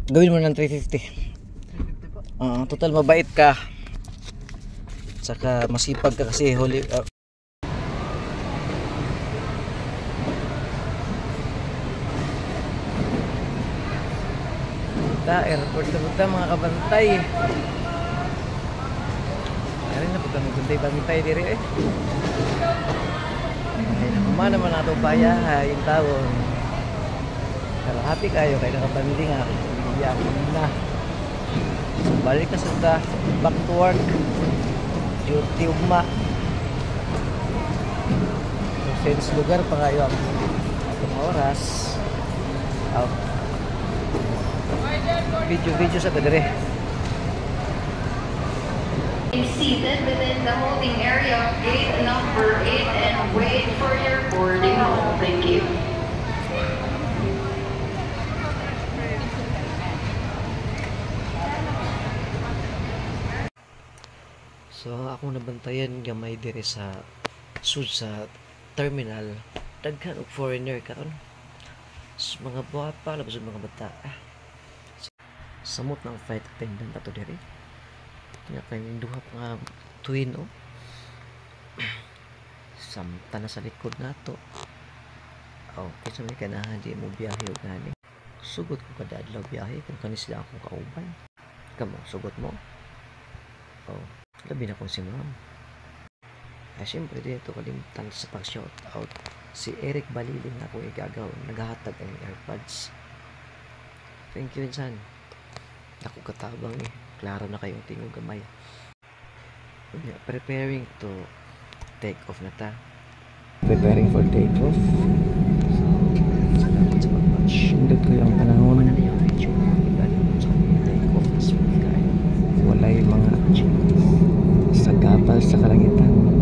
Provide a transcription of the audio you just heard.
Gawin mo ng 350. 350 po. Total mabait ka. Saka masipag ka kasi huli. Airport na punta mga kabantay. Ayun na punta magbantay-bantay diri eh. Ay naman naman nato bayahay yung tawon. Pero happy kayo kay nakabanding nga. Iyakin na. So balik ka sa back to work. Duty ugma. So since lugar pa kayo ang atong oras. Out. Video sa kadere. Seated within the holding area of gate number 8 and wait for your boarding hall. Thank you. So ako nabantayan gamay dire sa sud sa terminal. Daghan og foreigner karon. Mga buwapa labas mga bata. Samot ng flight attendant ato diri. Kaya kayong duha nga twin o. Samta na sa likod nato. Kasi may kanahan di mo biyahe o gani. Sugot ko kada adlaw biyahe kung kanis lang akong kauban. Kamo, sugot mo? Labi na kong si ma'am. Siyempre dito kalimtan sa pag-shout out. Si Eric Baliling ako igagaw. Naghahatag ang AirPods. Thank you, Insan. Ako katabang eh. Klaro na kayong tingog gamay. Preparing to take off na ta. Preparing for take off. So, salamat sa pag-watch. Hindot ko yung panahon. Take off as well. Wala yung mga sagapal sa kalangitan.